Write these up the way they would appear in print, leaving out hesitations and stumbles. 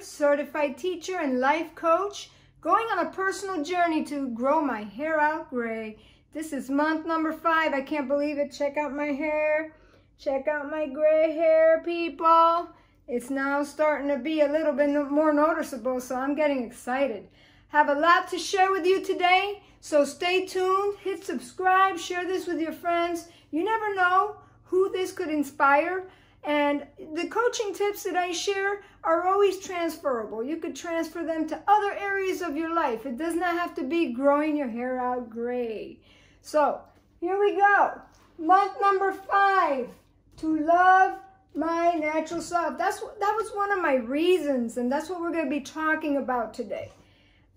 Certified teacher and life coach, going on a personal journey to grow my hair out gray. This is month number 5. I can't believe it. Check out my hair. Check out my gray hair, people. It's now starting to be a little bit more noticeable, so I'm getting excited. Have a lot to share with you today, so stay tuned. Hit subscribe. Share this with your friends. You never know who this could inspire. And the coaching tips that I share are always transferable. You could transfer them to other areas of your life. It does not have to be growing your hair out gray. So here we go. Month number 5, to love my natural self. That was one of my reasons, and that's what we're going to be talking about today.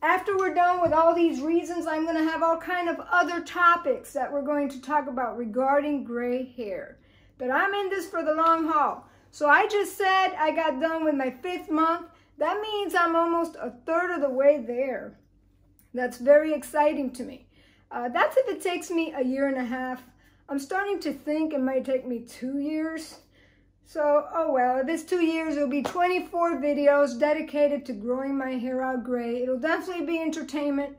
After we're done with all these reasons, I'm going to have all kind of other topics that we're going to talk about regarding gray hair. But I'm in this for the long haul. So I just said I got done with my 5th month. That means I'm almost a third of the way there. That's very exciting to me. That's if it takes me a year and a half. I'm starting to think it might take me 2 years. So, oh well, if it's 2 years, it'll be 24 videos dedicated to growing my hair out gray. It'll definitely be entertainment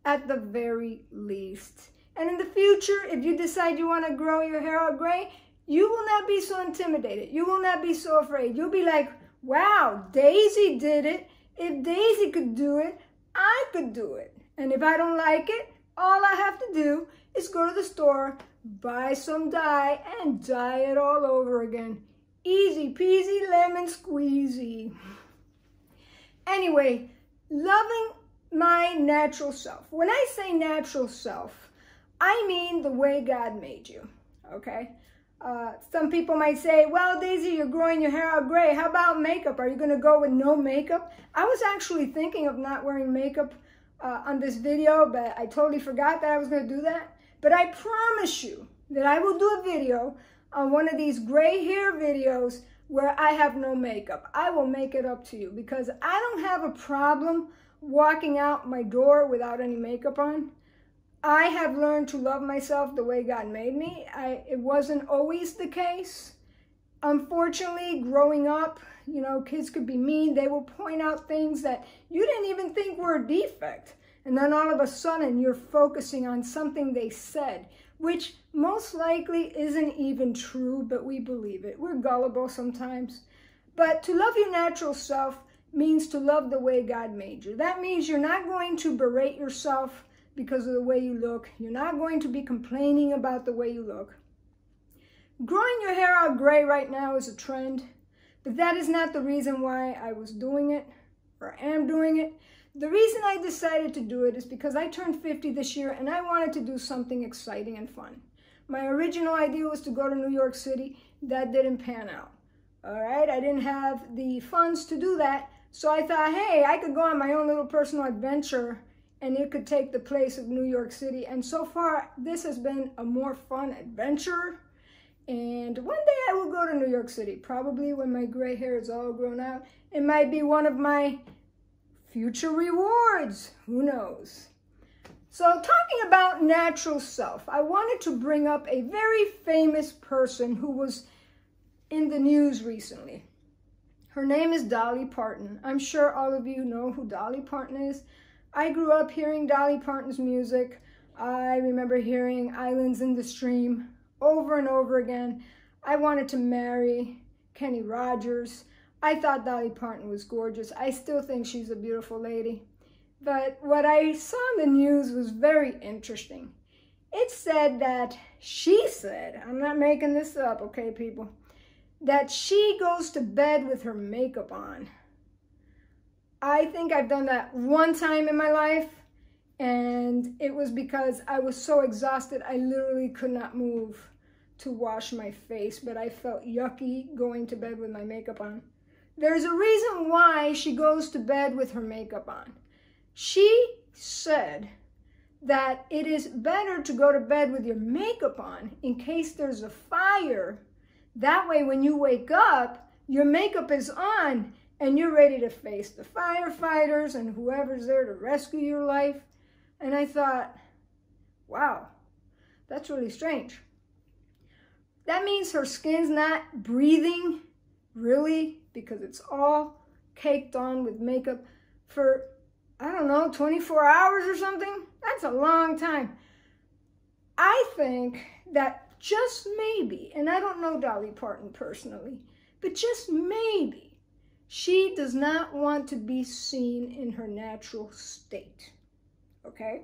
at the very least. And in the future, if you decide you want to grow your hair out gray, you will not be so intimidated. You will not be so afraid. You'll be like, wow, Daisy did it. If Daisy could do it, I could do it. And if I don't like it, all I have to do is go to the store, buy some dye, and dye it all over again. Easy peasy lemon squeezy. Anyway, loving my natural self. When I say natural self, I mean the way God made you, okay? Some people might say, well, Daisy, you're growing your hair out gray. How about makeup? Are you going to go with no makeup? I was actually thinking of not wearing makeup on this video, but I totally forgot that I was going to do that. But I promise you that I will do a video on one of these gray hair videos where I have no makeup. I will make it up to you because I don't have a problem walking out my door without any makeup on. I have learned to love myself the way God made me. It wasn't always the case. Unfortunately, growing up, you know, kids could be mean. They will point out things that you didn't even think were a defect. And then all of a sudden, you're focusing on something they said, which most likely isn't even true, but we believe it. We're gullible sometimes. But to love your natural self means to love the way God made you. That means you're not going to berate yourself because of the way you look. You're not going to be complaining about the way you look. Growing your hair out gray right now is a trend, but that is not the reason why I was doing it or am doing it. The reason I decided to do it is because I turned 50 this year and I wanted to do something exciting and fun. My original idea was to go to New York City. That didn't pan out. All right, I didn't have the funds to do that, so I thought, hey, I could go on my own little personal adventure and it could take the place of New York City. And so far, this has been a more fun adventure. And one day I will go to New York City, probably when my gray hair is all grown out. It might be one of my future rewards. Who knows? So talking about natural self, I wanted to bring up a very famous person who was in the news recently. Her name is Dolly Parton. I'm sure all of you know who Dolly Parton is. I grew up hearing Dolly Parton's music. I remember hearing Islands in the Stream over and over again. I wanted to marry Kenny Rogers. I thought Dolly Parton was gorgeous. I still think she's a beautiful lady. But what I saw in the news was very interesting. It said that she said, I'm not making this up, okay, people, that she goes to bed with her makeup on. I think I've done that one time in my life, and it was because I was so exhausted I literally could not move to wash my face, but I felt yucky going to bed with my makeup on. There's a reason why she goes to bed with her makeup on. She said that it is better to go to bed with your makeup on in case there's a fire. That way when you wake up, your makeup is on and you're ready to face the firefighters and whoever's there to rescue your life. And I thought, wow, that's really strange. That means her skin's not breathing, really, because it's all caked on with makeup for, I don't know, 24 hours or something? That's a long time. I think that just maybe, and I don't know Dolly Parton personally, but just maybe, she does not want to be seen in her natural state, okay?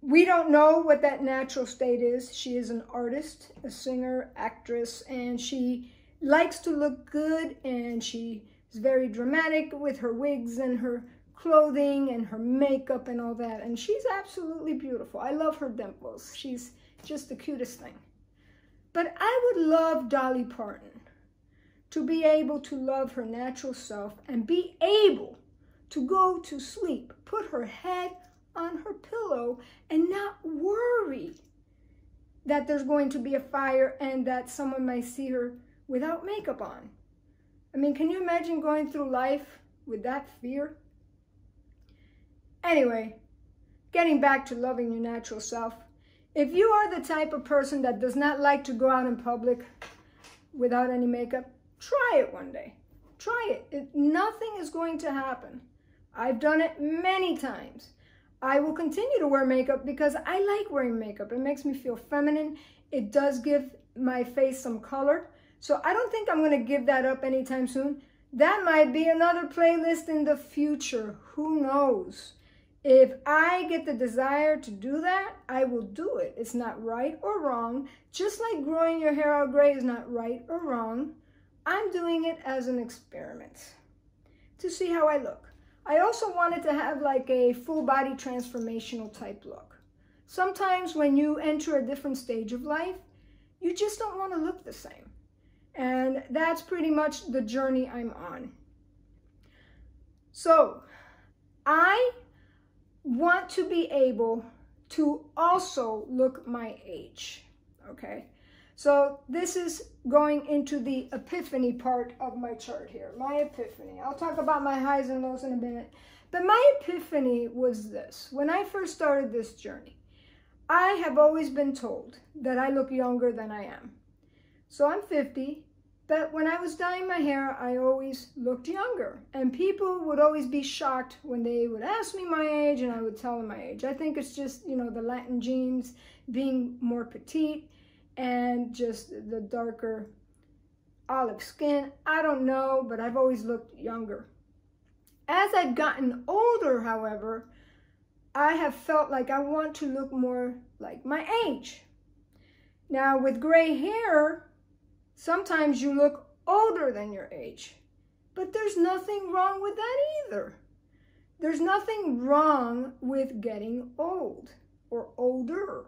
We don't know what that natural state is. She is an artist, a singer, actress, and she likes to look good, and she is very dramatic with her wigs and her clothing and her makeup and all that, and she's absolutely beautiful. I love her dimples. She's just the cutest thing. But I would love Dolly Parton to be able to love her natural self and be able to go to sleep, put her head on her pillow and not worry that there's going to be a fire and that someone might see her without makeup on. I mean, can you imagine going through life with that fear? Anyway, getting back to loving your natural self, if you are the type of person that does not like to go out in public without any makeup, try it one day. Try it. Nothing is going to happen. I've done it many times. I will continue to wear makeup because I like wearing makeup. It makes me feel feminine. It does give my face some color. So I don't think I'm going to give that up anytime soon. That might be another playlist in the future. Who knows? If I get the desire to do that, I will do it. It's not right or wrong. Just like growing your hair out gray is not right or wrong. I'm doing it as an experiment to see how I look. I also wanted to have like a full body transformational type look. Sometimes when you enter a different stage of life, you just don't want to look the same. And that's pretty much the journey I'm on. So I want to be able to also look my age, okay? So this is going into the epiphany part of my chart here, my epiphany. I'll talk about my highs and lows in a minute. But my epiphany was this. When I first started this journey, I have always been told that I look younger than I am. So I'm 50, but when I was dyeing my hair, I always looked younger. And people would always be shocked when they would ask me my age and I would tell them my age. I think it's just, you know, the Latin genes, being more petite, and just the darker olive skin. I don't know, but I've always looked younger. As I've gotten older, however, I have felt like I want to look more like my age. Now, with gray hair, sometimes you look older than your age, but there's nothing wrong with that either. There's nothing wrong with getting old or older.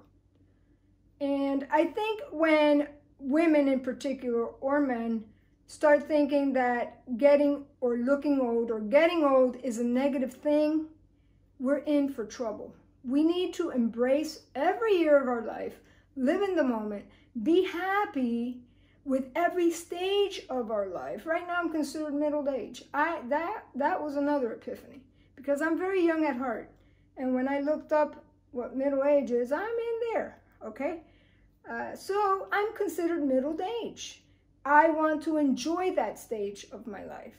And I think when women in particular, or men, start thinking that getting or looking old or getting old is a negative thing, we're in for trouble. We need to embrace every year of our life, live in the moment, be happy with every stage of our life. Right now I'm considered middle age. That was another epiphany because I'm very young at heart. And when I looked up what middle age is, I'm in there, okay? So I'm considered middle age. I want to enjoy that stage of my life.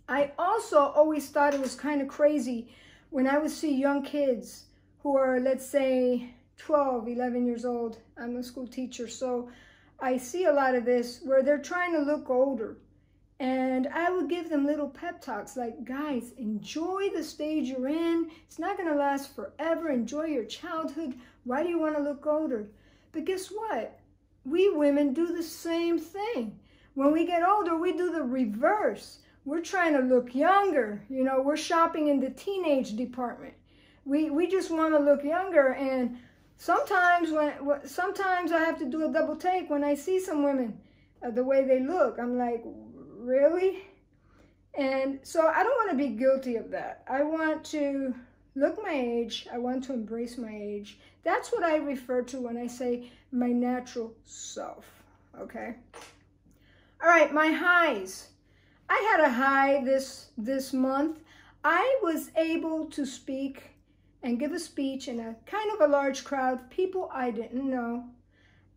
I also always thought it was kind of crazy when I would see young kids who are, let's say, 12, 11 years old. I'm a school teacher, so I see a lot of this where they're trying to look older. And I would give them little pep talks like, guys, enjoy the stage you're in. It's not going to last forever. Enjoy your childhood. Why do you want to look older? But guess what? We women do the same thing. When we get older, we do the reverse. We're trying to look younger. You know, we're shopping in the teenage department. We just want to look younger. And sometimes I have to do a double take when I see some women, the way they look. I'm like, really? And so I don't want to be guilty of that. I want to look my age. I want to embrace my age. That's what I refer to when I say my natural self, okay? All right, my highs. I had a high this month. I was able to speak and give a speech in a kind of a large crowd of people I didn't know.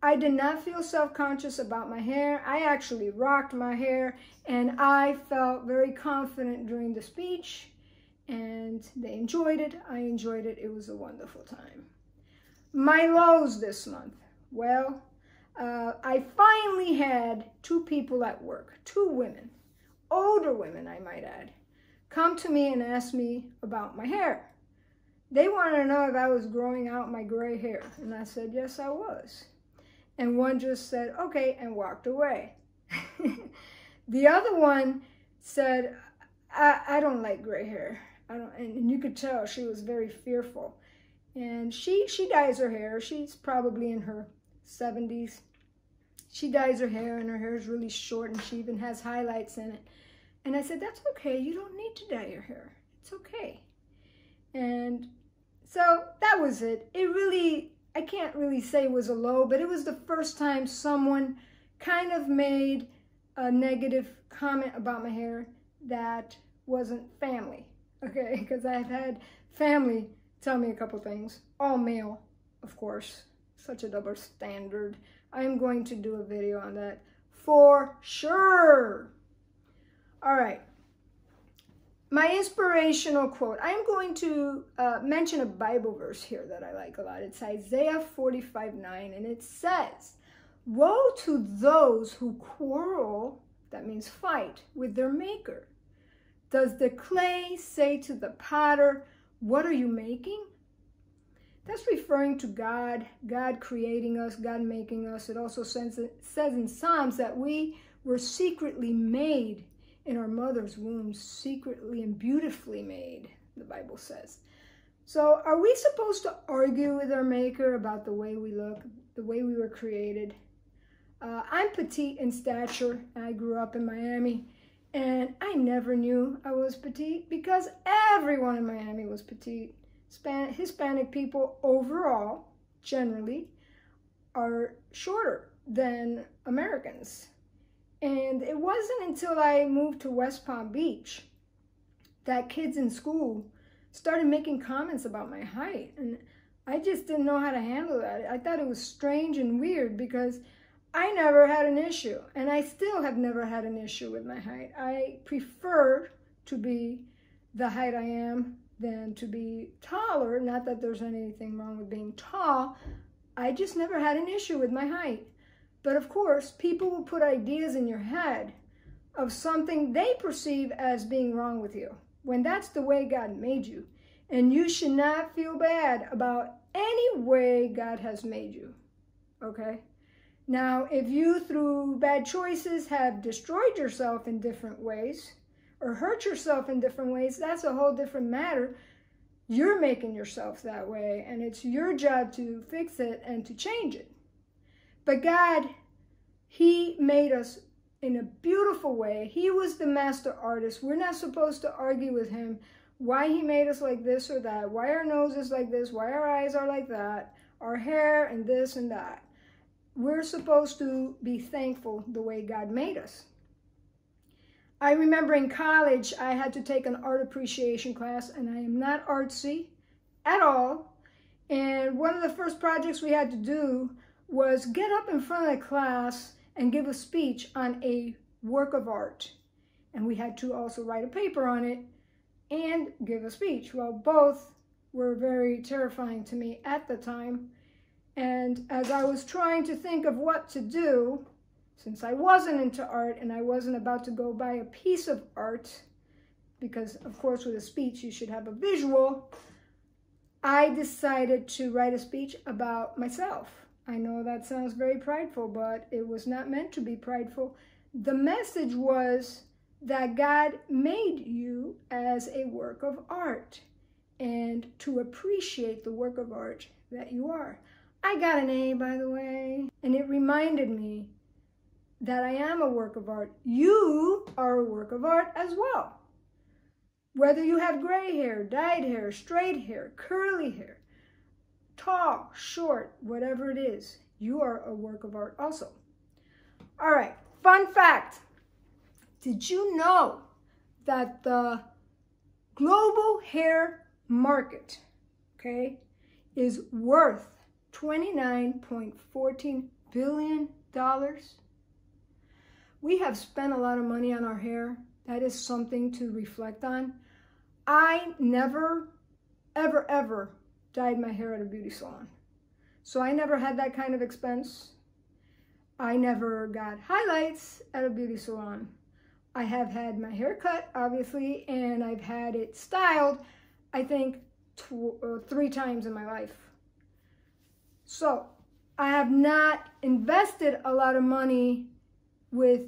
I did not feel self-conscious about my hair. I actually rocked my hair, and I felt very confident during the speech, and they enjoyed it. I enjoyed it. It was a wonderful time. My lows this month. Well, I finally had 2 people at work, 2 women, older women I might add, come to me and ask me about my hair. They wanted to know if I was growing out my gray hair, and I said, yes, I was. And one just said, okay, and walked away. The other one said, I don't like gray hair. And you could tell she was very fearful. And she dyes her hair. She's probably in her 70s. She dyes her hair, and her hair is really short, and she even has highlights in it. And I said, that's okay. You don't need to dye your hair. It's okay. And so that was it. It really, I can't really say it was a low, but it was the first time someone kind of made a negative comment about my hair that wasn't family, okay? Because I've had family tell me a couple things, all male, of course, such a double standard. I'm going to do a video on that for sure. All right. My inspirational quote. I'm going to mention a Bible verse here that I like a lot. It's Isaiah 45:9, and it says, woe to those who quarrel, that means fight, with their maker. Does the clay say to the potter, what are you making? That's referring to God, God creating us, God making us. It also says in Psalms that we were secretly made in our mother's womb, secretly and beautifully made, the Bible says. So are we supposed to argue with our maker about the way we look, the way we were created? I'm petite in stature. I grew up in Miami, and I never knew I was petite because everyone in Miami was petite. Hispanic people overall, generally, are shorter than Americans. And it wasn't until I moved to West Palm Beach that kids in school started making comments about my height. And I just didn't know how to handle that. I thought it was strange and weird because I never had an issue. And I still have never had an issue with my height. I prefer to be the height I am than to be taller. Not that there's anything wrong with being tall. I just never had an issue with my height. But of course, people will put ideas in your head of something they perceive as being wrong with you, when that's the way God made you. And you should not feel bad about any way God has made you, okay? Now, if you, through bad choices, have destroyed yourself in different ways, or hurt yourself in different ways, that's a whole different matter. You're making yourself that way, and it's your job to fix it and to change it. But God, He made us in a beautiful way. He was the master artist. We're not supposed to argue with Him why He made us like this or that, why our nose is like this, why our eyes are like that, our hair and this and that. We're supposed to be thankful the way God made us. I remember in college, I had to take an art appreciation class, and I am not artsy at all. And one of the first projects we had to do was get up in front of the class and give a speech on a work of art. And we had to also write a paper on it and give a speech. Well, both were very terrifying to me at the time. And as I was trying to think of what to do, since I wasn't into art and I wasn't about to go buy a piece of art, because of course with a speech you should have a visual, I decided to write a speech about myself. I know that sounds very prideful, but it was not meant to be prideful. The message was that God made you as a work of art and to appreciate the work of art that you are. I got an A, by the way, and it reminded me that I am a work of art. You are a work of art as well. Whether you have gray hair, dyed hair, straight hair, curly hair, tall, short, whatever it is, you are a work of art also. All right, fun fact. Did you know that the global hair market, okay, is worth $29.14 billion? We have spent a lot of money on our hair. That is something to reflect on. I never, ever, ever dyed my hair at a beauty salon. So I never had that kind of expense. I never got highlights at a beauty salon. I have had my hair cut, obviously, and I've had it styled, I think, 3 times in my life. So I have not invested a lot of money with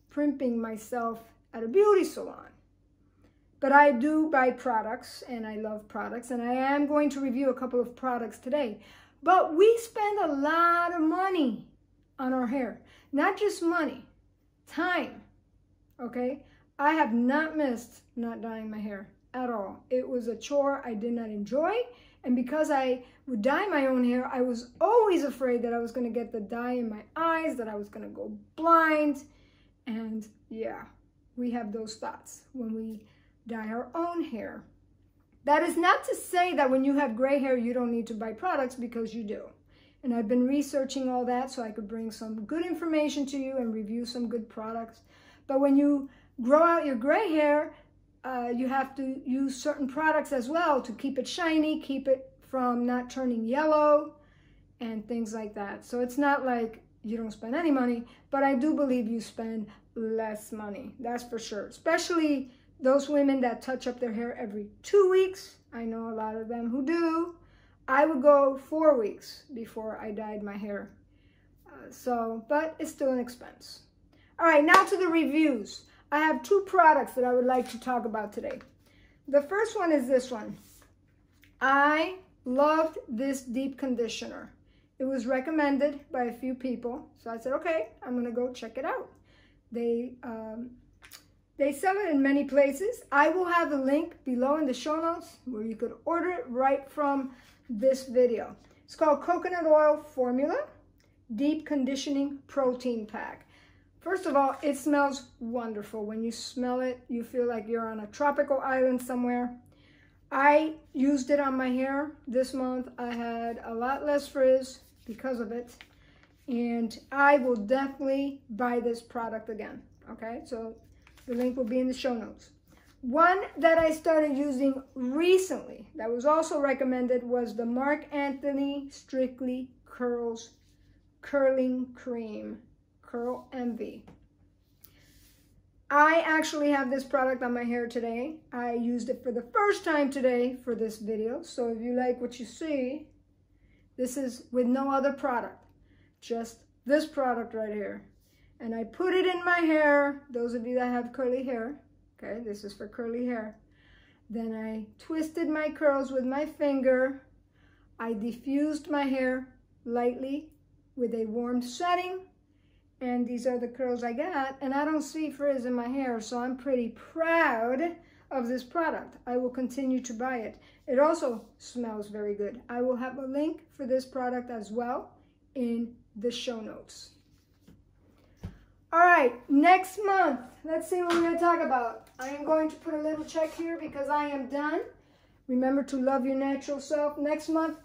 primping myself at a beauty salon. But I do buy products, and I love products, and I am going to review a couple of products today. But we spend a lot of money on our hair. Not just money, time, okay? I have not missed not dyeing my hair at all. It was a chore I did not enjoy, and because I would dye my own hair, I was always afraid that I was going to get the dye in my eyes, that I was going to go blind, and yeah, we have those thoughts when we dye our own hair. That is not to say that when you have gray hair, you don't need to buy products, because you do. And I've been researching all that so I could bring some good information to you and review some good products. But when you grow out your gray hair, you have to use certain products as well to keep it shiny, keep it from not turning yellow, and things like that. So it's not like you don't spend any money, but I do believe you spend less money. That's for sure. Especially those women that touch up their hair every 2 weeks. I know a lot of them who do. I would go 4 weeks before I dyed my hair. But it's still an expense. All right, now to the reviews. I have 2 products that I would like to talk about today. The first one is this one. I loved this deep conditioner. It was recommended by a few people. So I said, okay, I'm going to go check it out. They sell it in many places. I will have the link below in the show notes where you could order it right from this video. It's called Coconut Oil Formula Deep Conditioning Protein Pack. First of all, it smells wonderful. When you smell it, you feel like you're on a tropical island somewhere. I used it on my hair this month. I had a lot less frizz because of it. And I will definitely buy this product again. Okay, so the link will be in the show notes. One that I started using recently that was also recommended was the Marc Anthony Strictly Curls Curling Cream. Curl Envy. I actually have this product on my hair today. I used it for the first time today for this video. So if you like what you see, this is with no other product, just this product right here. And I put it in my hair, those of you that have curly hair, okay, this is for curly hair. Then I twisted my curls with my finger. I diffused my hair lightly with a warm setting. And these are the curls I got, and I don't see frizz in my hair, so I'm pretty proud of this product. I will continue to buy it. It also smells very good. I will have a link for this product as well in the show notes. All right, next month, let's see what we're going to talk about. I am going to put a little check here because I am done. Remember to love your natural self. Next month,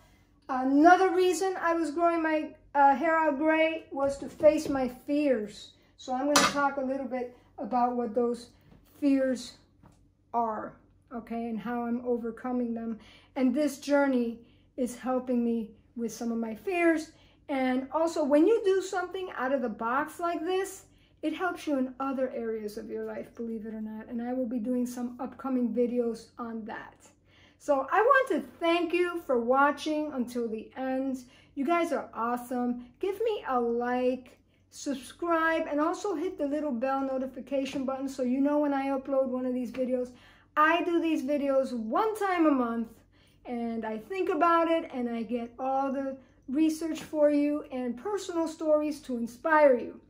another reason I was growing my hair out gray was to face my fears. So I'm going to talk a little bit about what those fears are, okay, and how I'm overcoming them. And this journey is helping me with some of my fears. And also, when you do something out of the box like this, it helps you in other areas of your life, believe it or not. And I will be doing some upcoming videos on that. So I want to thank you for watching until the end. You guys are awesome. Give me a like, subscribe, and also hit the little bell notification button so you know when I upload one of these videos. I do these videos 1 time a month, and I think about it, and I get all the research for you and personal stories to inspire you.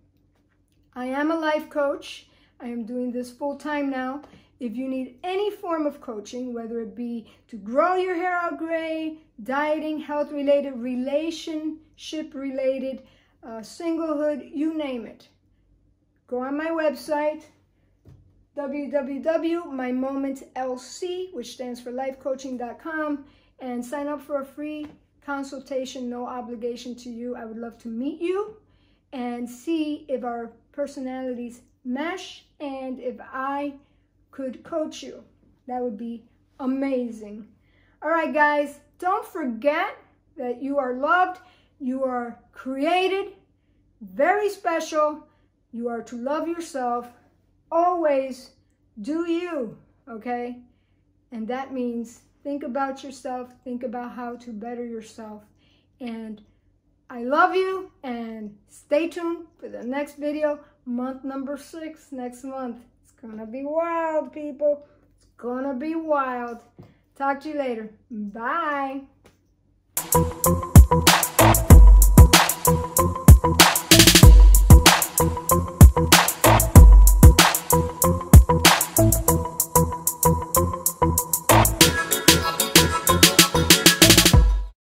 I am a life coach. I am doing this full time now. If you need any form of coaching, whether it be to grow your hair out gray, dieting, health-related, relationship-related, singlehood, you name it, go on my website, www.mymomentlc, which stands for lifecoaching.com, and sign up for a free consultation, no obligation to you. I would love to meet you and see if our personalities mesh and if I could coach you. That would be amazing. All right, guys, don't forget that you are loved, you are created, very special. You are to love yourself. Always do you, okay? And that means think about yourself, think about how to better yourself. And I love you, and stay tuned for the next video, month number 6 next month. It's gonna be wild, people. It's gonna be wild. Talk to you later. Bye.